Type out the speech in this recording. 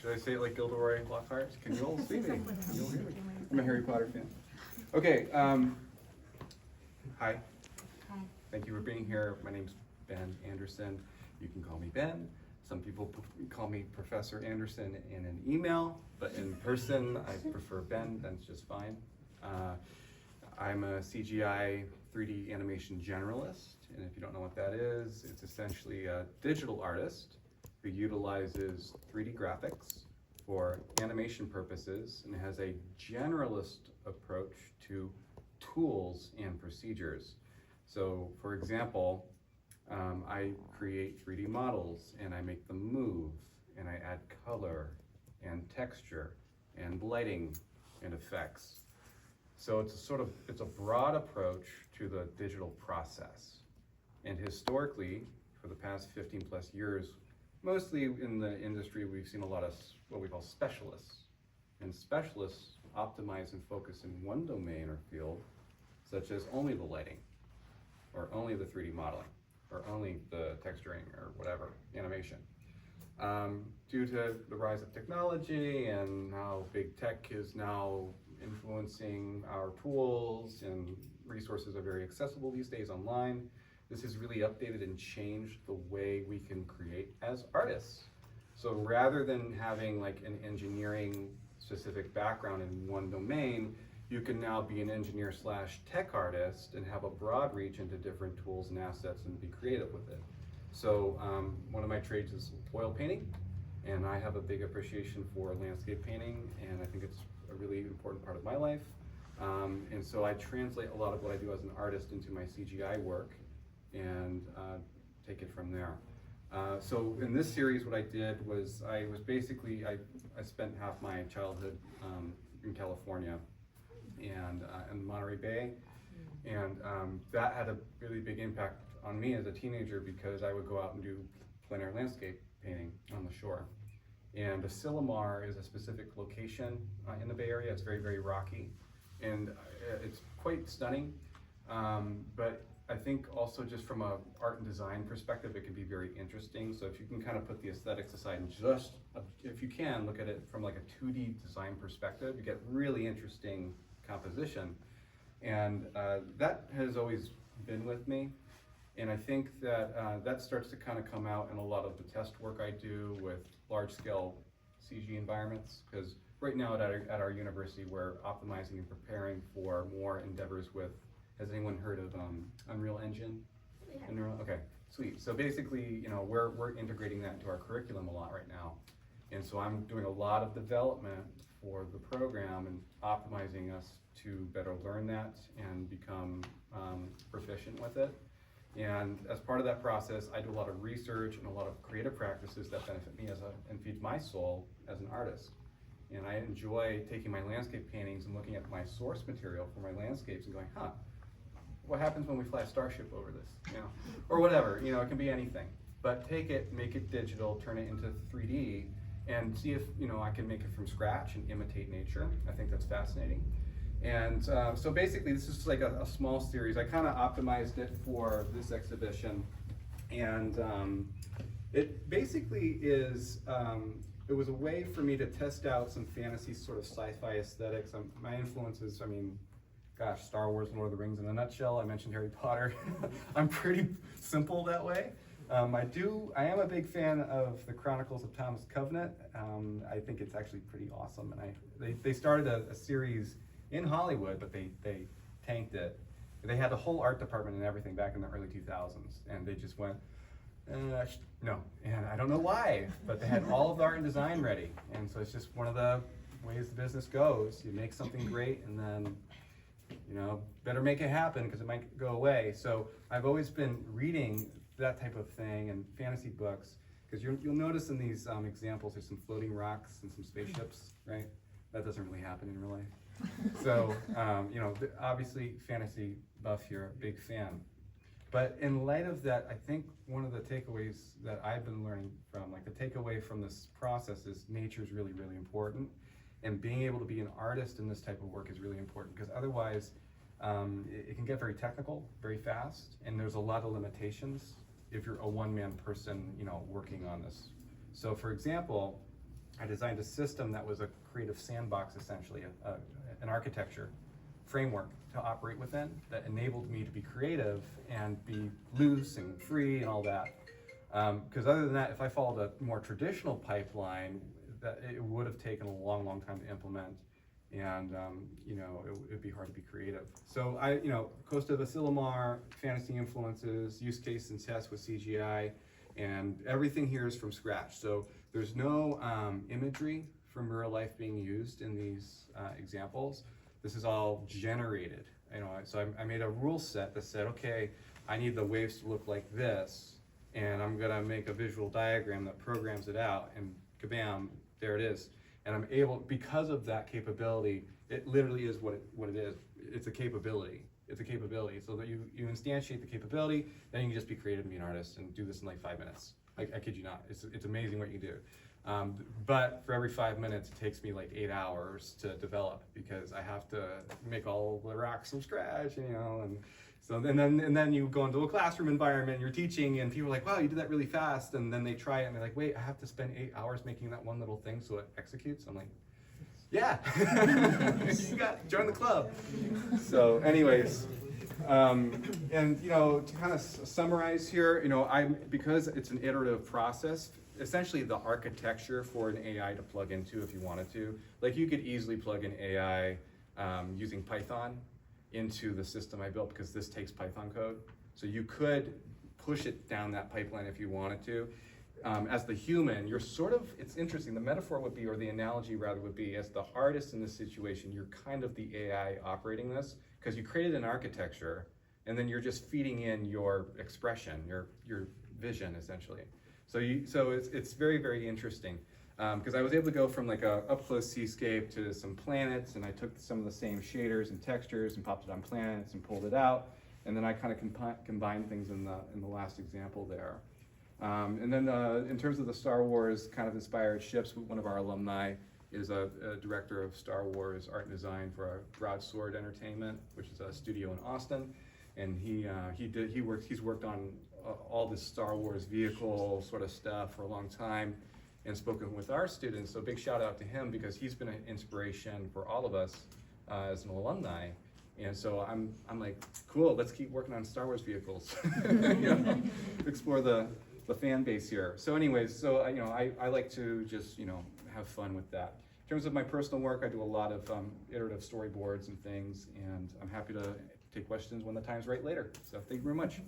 Should I say it like Gilderoy Lockhart? Can you all see me? You'll hear me. I'm a Harry Potter fan. Okay, hi. Hi. Thank you for being here. My name's Ben Anderson. You can call me Ben. Some people call me Professor Anderson in an email, but in person, I prefer Ben. Ben's just fine. I'm a CGI 3D animation generalist, and if you don't know what that is, it's essentially a digital artist who utilizes 3D graphics for animation purposes and has a generalist approach to tools and procedures. So, for example, I create 3D models and I make them move and I add color and texture and lighting and effects. So it's a broad approach to the digital process. And historically, for the past 15 plus years, mostly in the industry, we've seen a lot of what we call specialists. And specialists optimize and focus in one domain or field, such as only the lighting, or only the 3D modeling, or only the texturing, or whatever, animation. Due to the rise of technology and how big tech is now influencing our tools and resources are very accessible these days online, this has really updated and changed the way we can create as artists. So rather than having like an engineering specific background in one domain, you can now be an engineer slash tech artist and have a broad reach into different tools and assets and be creative with it. So one of my trades is oil painting, and I have a big appreciation for landscape painting, and I think it's a really important part of my life. And so I translate a lot of what I do as an artist into my CGI work and take it from there. So in this series, what I did was I spent half my childhood in California and in Monterey Bay, and that had a really big impact on me as a teenager because I would go out and do plein air landscape painting on the shore. And Asilomar is a specific location in the Bay Area. It's very, very rocky, and it's quite stunning. But I think also just from a art and design perspective, it can be very interesting. So if you can kind of put the aesthetics aside and just, if you can, look at it from like a 2D design perspective, you get really interesting composition. And that has always been with me. And I think that that starts to kind of come out in a lot of the test work I do with large-scale CG environments, because right now at our university, we're optimizing and preparing for more endeavors with, has anyone heard of Unreal Engine? Yeah. Okay, sweet. So basically, you know, we're integrating that into our curriculum a lot right now. And so I'm doing a lot of development for the program and optimizing us to better learn that and become proficient with it. And as part of that process, I do a lot of research and a lot of creative practices that benefit me and feed my soul as an artist. And I enjoy taking my landscape paintings and looking at my source material for my landscapes and going, what happens when we fly a starship over this? You know, or whatever, you know, it can be anything. But take it, make it digital, turn it into 3D, and see if, you know, I can make it from scratch and imitate nature. I think that's fascinating. And so basically this is like a small series. I kind of optimized it for this exhibition, and it basically is, it was a way for me to test out some fantasy sort of sci-fi aesthetics. My influences, I mean, gosh, Star Wars and Lord of the Rings in a nutshell. I mentioned Harry Potter. I'm pretty simple that way. I am a big fan of the Chronicles of Thomas Covenant. I think it's actually pretty awesome, and they started a series in Hollywood, but they tanked it. They had a whole art department and everything back in the early 2000s, and they just went, no, and I don't know why, but they had all of the art and design ready, and so it's just one of the ways the business goes. You make something great, and then, you know, better make it happen because it might go away. So I've always been reading that type of thing and fantasy books, because you'll notice in these examples there's some floating rocks and some spaceships, right? That doesn't really happen in real life. So, you know, obviously fantasy buff here, big fan. But in light of that, I think one of the takeaways that I've been learning from, like the takeaway from this process is nature is really, really important. And being able to be an artist in this type of work is really important, because otherwise it can get very technical very fast, and there's a lot of limitations if you're a one-man person, you know, working on this. So for example, I designed a system that was a creative sandbox, essentially, an architecture framework to operate within that enabled me to be creative and be loose and free and all that. Because other than that, if I followed a more traditional pipeline, that it would have taken a long, long time to implement, and it'd be hard to be creative. So Costa of Asilomar, fantasy influences, use case and test with CGI, and everything here is from scratch. So there's no imagery from real life being used in these examples. This is all generated. So I made a rule set that said, okay, I need the waves to look like this, and I'm gonna make a visual diagram that programs it out, and kabam, there it is. And I'm able, because of that capability, it literally is what it is. It's a capability. It's a capability. So that you instantiate the capability, then you can just be creative and be an artist and do this in like 5 minutes. I kid you not. It's amazing what you can do. But for every 5 minutes, it takes me like 8 hours to develop, because I have to make all the rocks from scratch, and so and then you go into a classroom environment, you're teaching, and people are like, wow, you did that really fast, and then they try it and they're like, wait, I have to spend 8 hours making that one little thing so it executes. I'm like, yeah, join the club. So anyways, and to kind of summarize here, because it's an iterative process, essentially the architecture for an AI to plug into, if you wanted to, like you could easily plug in AI using Python into the system I built, because this takes Python code. So you could push it down that pipeline if you wanted to. As the human, you're sort of, it's interesting, the metaphor would be, or the analogy rather would be, as the artist in this situation, you're kind of the AI operating this, because you created an architecture, and then you're just feeding in your expression, your vision, essentially. So it's very, very interesting. Because I was able to go from like a up-close seascape to some planets, and I took some of the same shaders and textures and popped it on planets and pulled it out, and then I kind of combined things in the last example there. And then in terms of the Star Wars kind of inspired ships, one of our alumni is a director of Star Wars art and design for Broadsword Entertainment, which is a studio in Austin, and he's worked on all this Star Wars vehicle sort of stuff for a long time, and spoken with our students. So big shout out to him, because he's been an inspiration for all of us as an alumni. And so I'm like, cool, let's keep working on Star Wars vehicles. Explore the fan base here. So anyways, I like to just have fun with that. In terms of my personal work, I do a lot of iterative storyboards and things, and I'm happy to take questions when the time's right later. So thank you very much.